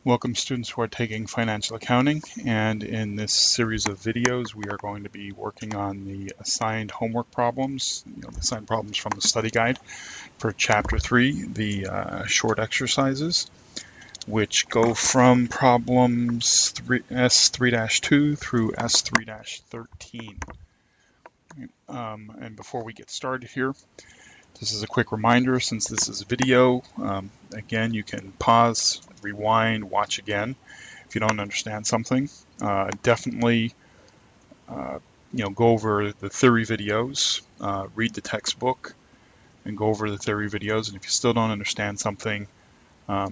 Welcome students who are taking financial accounting, and in this series of videos we are going to be working on the assigned homework problems, the assigned problems from the study guide for chapter 3, the short exercises, which go from problems S3-2 through S3-13. And before we get started here, this is a quick reminder, since this is video, again, you can pause, rewind, watch again if you don't understand something. Definitely go over the theory videos, read the textbook, and go over the theory videos. And if you still don't understand something,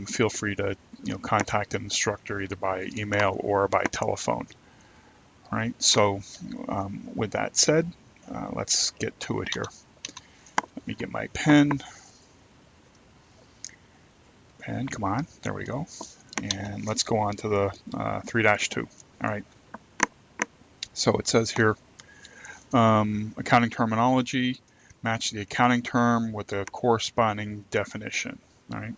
feel free to contact an instructor either by email or by telephone. All right, so with that said, let's get to it here. Let me get my pen. Come on, there we go. And let's go on to the 3-2. All right, so it says here, accounting terminology, match the accounting term with the corresponding definition. All right,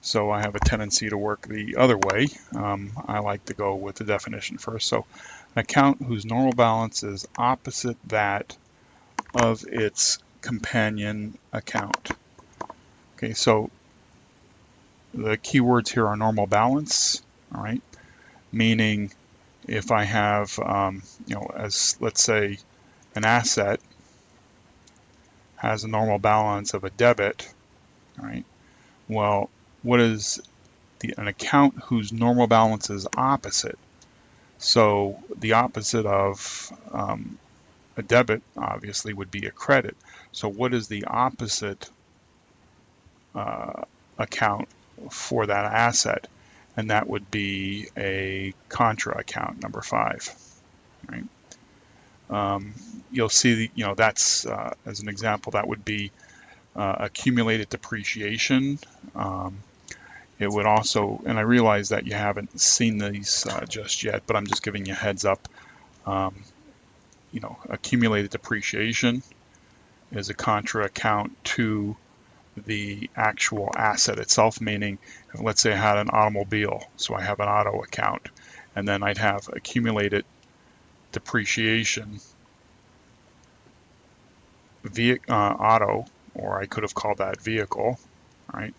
so I have a tendency to work the other way. I like to go with the definition first. So an account whose normal balance is opposite that of its companion account. Okay, so the keywords here are normal balance, all right, meaning if I have, as let's say an asset has a normal balance of a debit, all right, well, what is an account whose normal balance is opposite? So the opposite of a debit obviously would be a credit. So what is the opposite account for that asset? And that would be a contra account, number 5. Right? You'll see, that's as an example, that would be accumulated depreciation. It would also, and I realize that you haven't seen these just yet, but I'm just giving you a heads up. Accumulated depreciation is a contra account to the actual asset itself, meaning, let's say I had an automobile, so I have an auto account, and then I'd have accumulated depreciation via auto, or I could have called that vehicle, right?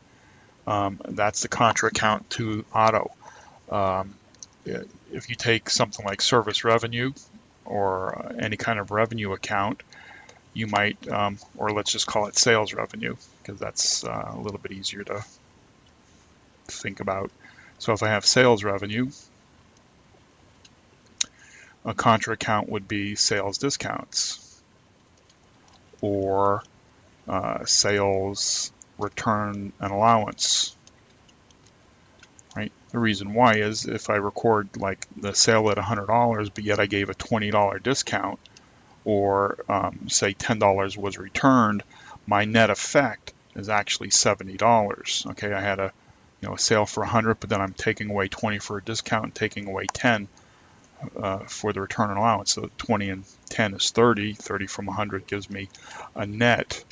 That's the contra account to auto. If you take something like service revenue or any kind of revenue account, you might, or let's just call it sales revenue, because that's a little bit easier to think about. So if I have sales revenue, a contra account would be sales discounts or sales return and allowance. Right? The reason why is if I record like the sale at $100, but yet I gave a $20 discount, or say $10 was returned, my net effect is actually $70. Okay, I had a sale for 100, but then I'm taking away 20 for a discount and taking away 10 for the return and allowance. So 20 and 10 is 30. 30 from 100 gives me a net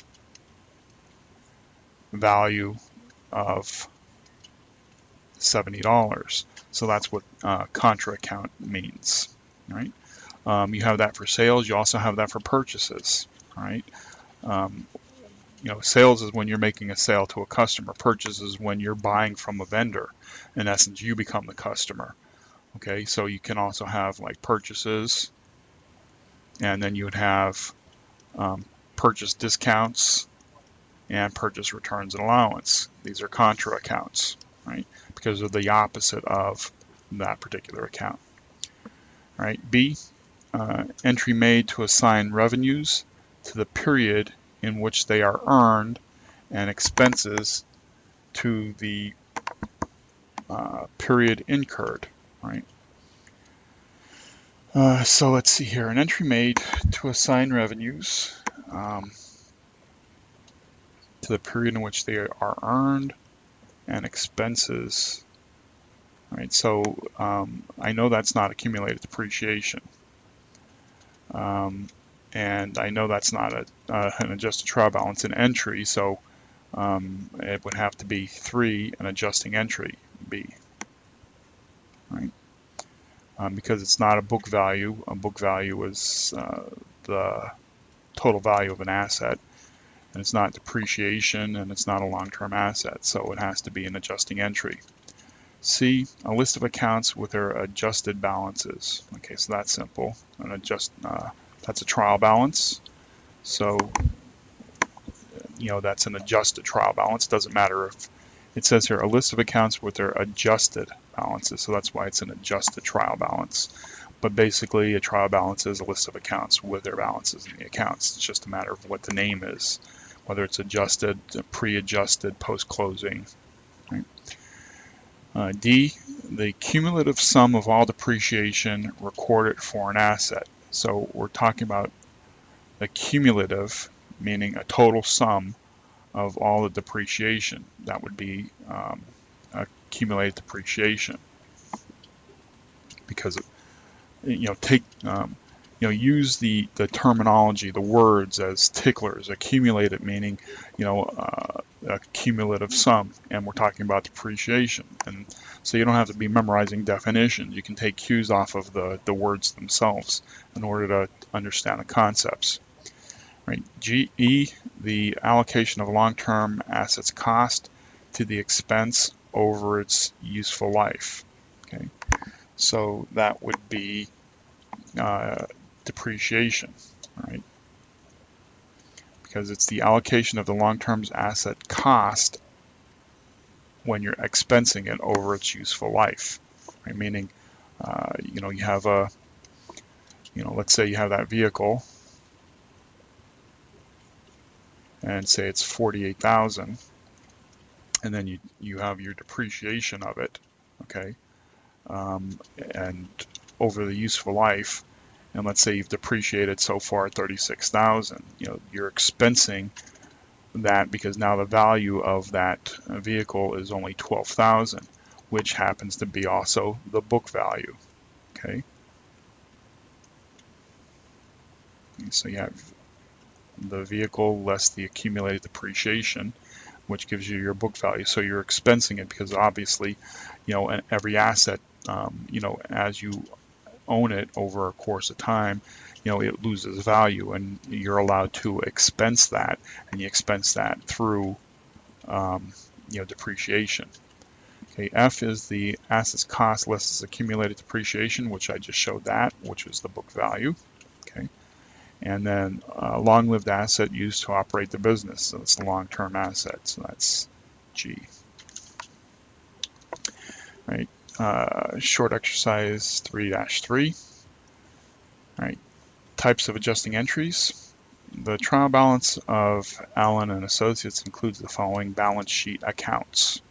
value of $70. So that's what contra account means, right? You have that for sales. You also have that for purchases, right? Sales is when you're making a sale to a customer. Purchase is when you're buying from a vendor. In essence, you become the customer. Okay, so you can also have like purchases, and then you would have purchase discounts and purchase returns and allowance. These are contra accounts, right? Because they're the opposite of that particular account. All right, B, entry made to assign revenues to the period in which they are earned and expenses to the period incurred, right? So let's see here, an entry made to assign revenues to the period in which they are earned and expenses. Right, so I know that's not accumulated depreciation. And I know that's not an adjusted trial balance in entry, so it would have to be 3, an adjusting entry, B. because it's not a book value. A book value is the total value of an asset, and it's not depreciation, and it's not a long-term asset, so it has to be an adjusting entry. C, a list of accounts with their adjusted balances. Okay, so that's simple. That's a trial balance. So, that's an adjusted trial balance. Doesn't matter if it says here a list of accounts with their adjusted balances. So that's why it's an adjusted trial balance. But basically, a trial balance is a list of accounts with their balances in the accounts. It's just a matter of what the name is, whether it's adjusted, pre-adjusted, post-closing. Right? D, the cumulative sum of all depreciation recorded for an asset. So we're talking about the cumulative, meaning a total sum of all the depreciation. That would be accumulated depreciation. Because use the terminology, the words as ticklers. Accumulated meaning, a cumulative sum, and we're talking about depreciation. And so you don't have to be memorizing definitions. You can take cues off of the words themselves in order to understand the concepts. Right. E, the allocation of long-term assets cost to the expense over its useful life. Okay. So that would be depreciation, right? Because it's the allocation of the long-term asset cost when you're expensing it over its useful life, right? Meaning, you have let's say you have that vehicle, and say it's 48,000, and then you have your depreciation of it, okay, and over the useful life. And let's say you've depreciated so far 36,000. You're expensing that because now the value of that vehicle is only 12,000, which happens to be also the book value. Okay. So you have the vehicle less the accumulated depreciation, which gives you your book value. So you're expensing it because obviously, every asset, as you own it over a course of time, it loses value, and you're allowed to expense that, and you expense that through depreciation. Okay, F is the assets cost less its accumulated depreciation, which I just showed that, which was the book value. Okay, and then long-lived asset used to operate the business, so it's the long-term asset, so that's G. Right. Short exercise 3-3. All right. Types of adjusting entries. The trial balance of Allen and Associates includes the following balance sheet accounts.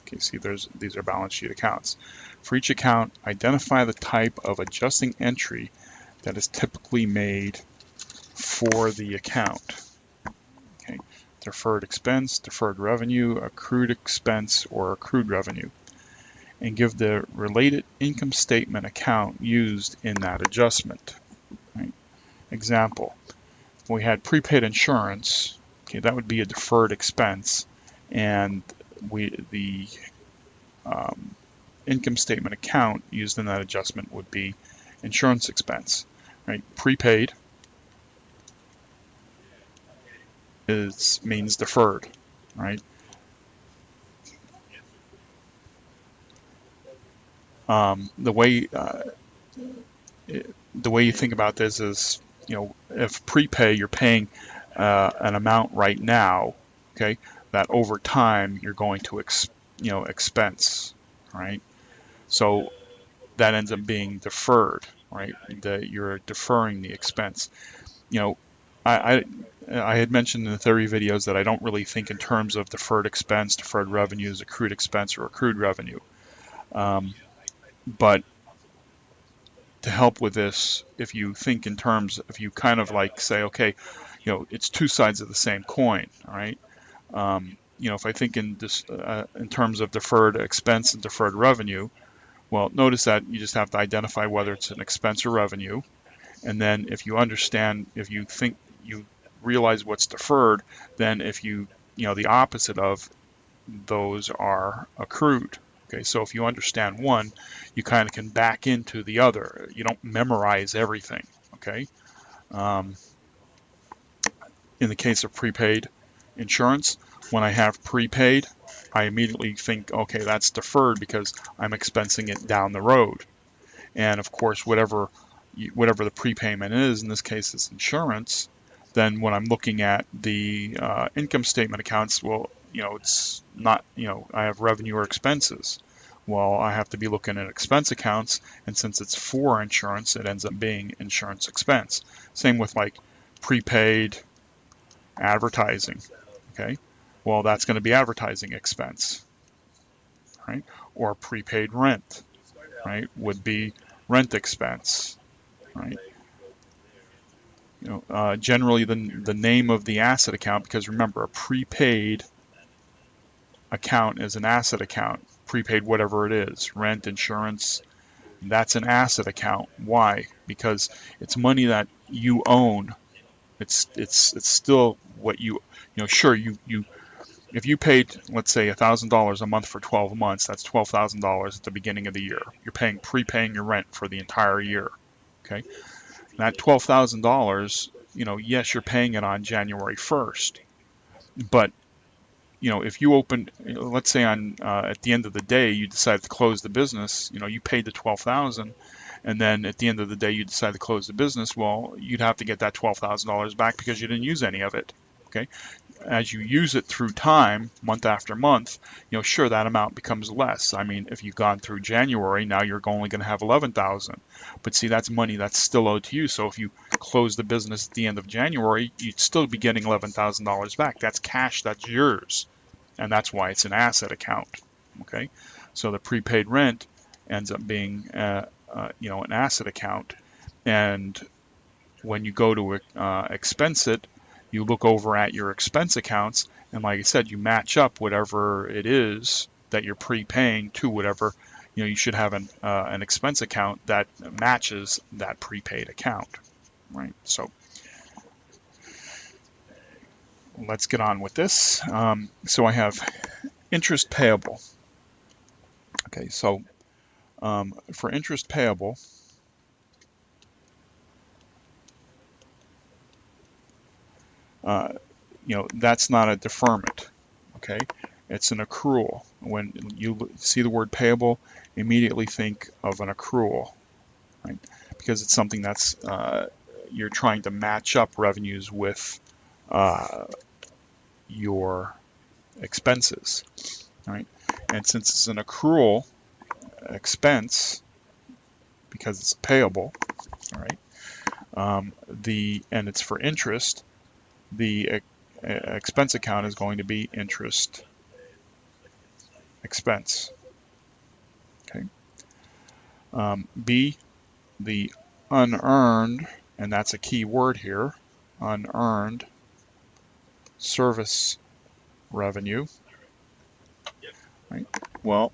Okay, see, these are balance sheet accounts. For each account, identify the type of adjusting entry that is typically made for the account. Okay, deferred expense, deferred revenue, accrued expense, or accrued revenue, and give the related income statement account used in that adjustment. Right? Example, we had prepaid insurance. Okay, that would be a deferred expense, and the income statement account used in that adjustment would be insurance expense. Right? Prepaid means deferred. Right? The way you think about this is, if prepay, you're paying an amount right now, okay, that over time you're going to expense, right? So that ends up being deferred, right? That you're deferring the expense. I had mentioned in the theory videos that I don't really think in terms of deferred expense, deferred revenues, accrued expense, or accrued revenue. But to help with this, if you think in terms, if you kind of like say, okay, it's two sides of the same coin, all right? If I think in terms of deferred expense and deferred revenue, well, notice that you just have to identify whether it's an expense or revenue, and then if you understand, if you think you realize what's deferred, then if the opposite of those are accrued. Okay, so if you understand one, you kind of can back into the other. You don't memorize everything. Okay. In the case of prepaid insurance, when I have prepaid, I immediately think, okay, that's deferred because I'm expensing it down the road. And of course, whatever the prepayment is, in this case it's insurance, then when I'm looking at the income statement accounts, well, it's not, I have revenue or expenses. Well, I have to be looking at expense accounts, and since it's for insurance, it ends up being insurance expense. Same with like prepaid advertising. Okay, well, that's going to be advertising expense, right? Or prepaid rent, right, would be rent expense, right? Generally the name of the asset account, because remember, a prepaid account is an asset account. Prepaid whatever it is, rent, insurance, that's an asset account. Why? Because it's money that you own. It's still what sure, if you paid, let's say, $1,000 a month for 12 months, that's $12,000 at the beginning of the year. You're prepaying your rent for the entire year. Okay, and that $12,000, yes, you're paying it on January 1st, but if you opened, let's say on at the end of the day you decide to close the business, you paid the $12,000, and then at the end of the day you decide to close the business, well, you'd have to get that $12,000 back because you didn't use any of it. Okay, as you use it through time, month after month, sure, that amount becomes less. I mean, if you've gone through January, now you're only going to have 11,000. But see, that's money that's still owed to you. So if you close the business at the end of January, you'd still be getting $11,000 back. That's cash, that's yours. And that's why it's an asset account. Okay, so the prepaid rent ends up being, an asset account. And when you go to expense it, you look over at your expense accounts, and like I said, you match up whatever it is that you're prepaying to whatever, you should have an expense account that matches that prepaid account, right? So let's get on with this. So I have interest payable. Okay, so for interest payable, that's not a deferment. Okay, it's an accrual. When you see the word payable, immediately think of an accrual, right? Because it's something that's you're trying to match up revenues with your expenses, right? And since it's an accrual expense, because it's payable, all right, and it's for interest, the expense account is going to be interest expense. Okay. B, the unearned, and that's a key word here, unearned service revenue. Right. Well,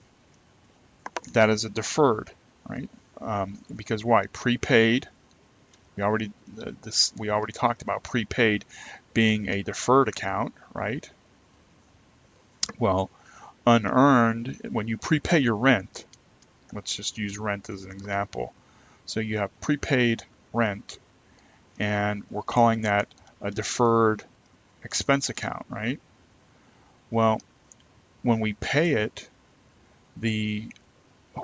that is a deferred, right? Because why? Prepaid. We already talked about prepaid being a deferred account, right? Well, unearned, when you prepay your rent, let's just use rent as an example. So you have prepaid rent, and we're calling that a deferred expense account, right? Well, when we pay it,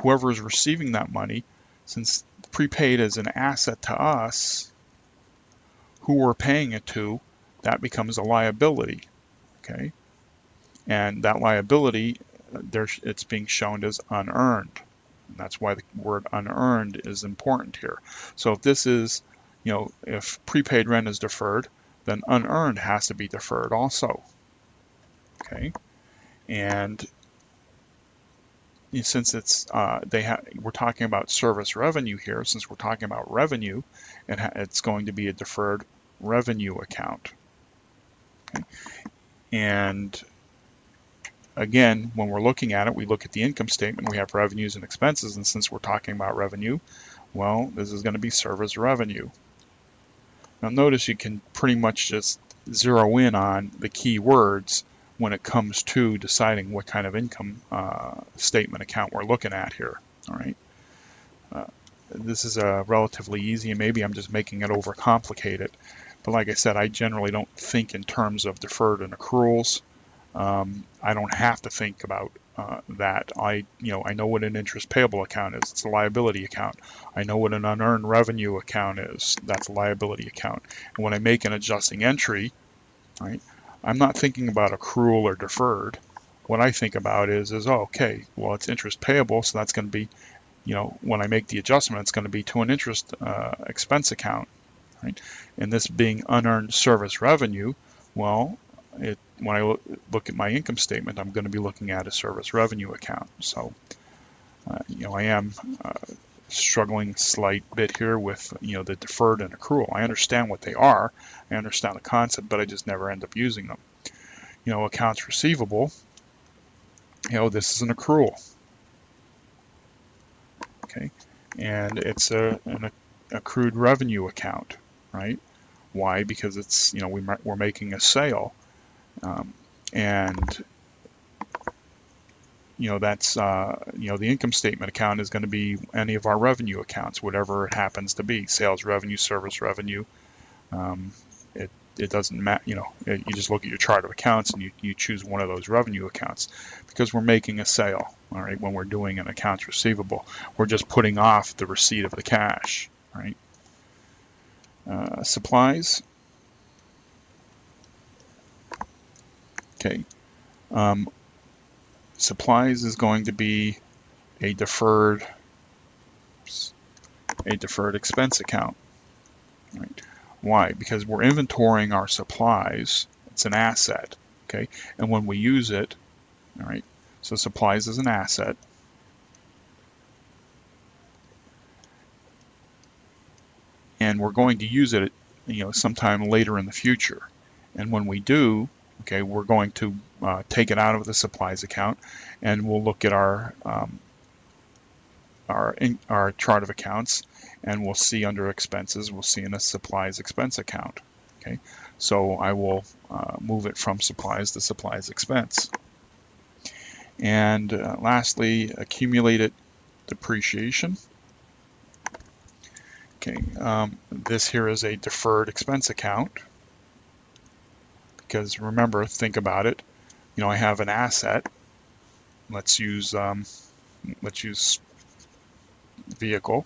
whoever is receiving that money, since prepaid is an asset to us, who we're paying it to, that becomes a liability, okay? And that liability, it's being shown as unearned. And that's why the word unearned is important here. So if this is, if prepaid rent is deferred, then unearned has to be deferred also, okay? And since it's we're talking about service revenue here, since we're talking about revenue, and it's going to be a deferred revenue account. Okay? And again, when we're looking at it, we look at the income statement, we have revenues and expenses, and since we're talking about revenue, well, this is going to be service revenue. Now notice you can pretty much just zero in on the key words when it comes to deciding what kind of income statement account we're looking at here. All right. This is relatively easy, and maybe I'm just making it overcomplicated. But like I said, I generally don't think in terms of deferred and accruals. I don't have to think about that. I know what an interest payable account is. It's a liability account. I know what an unearned revenue account is. That's a liability account. And when I make an adjusting entry, right, I'm not thinking about accrual or deferred. What I think about is oh, okay, well, it's interest payable, so that's going to be, when I make the adjustment, it's going to be to an interest expense account, right? And this being unearned service revenue, well, when I look at my income statement, I'm going to be looking at a service revenue account. So, I am struggling a slight bit here with, the deferred and accrual. I understand what they are. I understand the concept, but I just never end up using them. Accounts receivable, this is an accrual. Okay, and it's an accrued revenue account, right? Why? Because it's, we're making a sale, and that's the income statement account is going to be any of our revenue accounts, whatever it happens to be, sales revenue, service revenue. It doesn't matter. You just look at your chart of accounts and you choose one of those revenue accounts, because we're making a sale. All right, when we're doing an accounts receivable, we're just putting off the receipt of the cash. Right. Supplies. Okay. Supplies is going to be a deferred expense account. Right. Why? Because we're inventorying our supplies. It's an asset, okay? And when we use it, all right, so supplies is an asset. And we're going to use it, sometime later in the future. And when we do, okay, we're going to take it out of the supplies account, and we'll look at our chart of accounts, and we'll see under expenses, we'll see in a supplies expense account. Okay, so I will move it from supplies to supplies expense. And lastly, accumulated depreciation. Okay, this here is a deferred expense account, because remember, think about it. I have an asset. Let's use vehicle.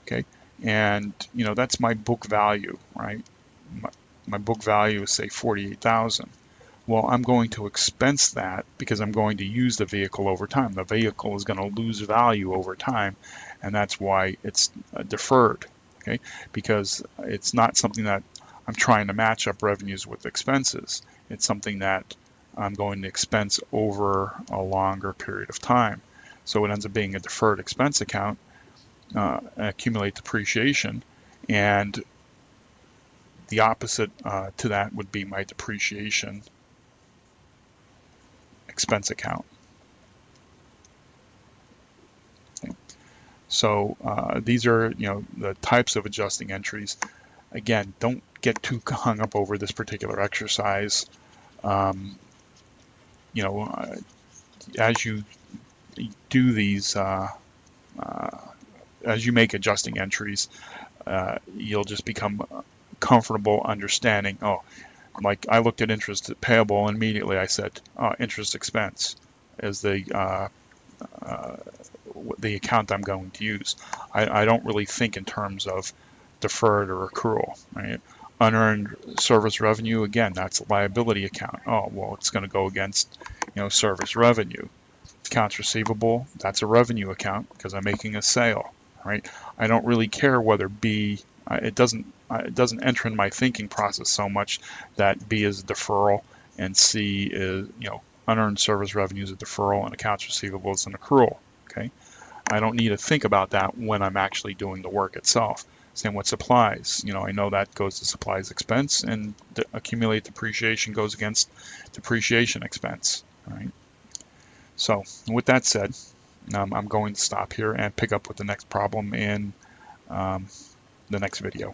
Okay, and that's my book value, right? My book value is, say, $48,000. Well, I'm going to expense that because I'm going to use the vehicle over time. The vehicle is going to lose value over time, and that's why it's deferred. Okay, because it's not something that I'm trying to match up revenues with expenses. It's something that I'm going to expense over a longer period of time. So it ends up being a deferred expense account, accumulate depreciation, and the opposite to that would be my depreciation expense account. Okay. So these are, the types of adjusting entries. Again, don't get too hung up over this particular exercise. As you do these, as you make adjusting entries, you'll just become comfortable understanding, like I looked at interest payable, and immediately I said interest expense is the account I'm going to use. I don't really think in terms of deferred or accrual, right? Unearned service revenue, again, that's a liability account. Oh, well, it's going to go against, service revenue. Accounts receivable, that's a revenue account because I'm making a sale, right? I don't really care whether B, it doesn't enter in my thinking process so much that B is a deferral and C is, unearned service revenue is a deferral and accounts receivable is an accrual. Okay, I don't need to think about that when I'm actually doing the work itself. Same with supplies. I know that goes to supplies expense, and accumulate depreciation goes against depreciation expense. Right. So with that said, I'm going to stop here and pick up with the next problem in the next video.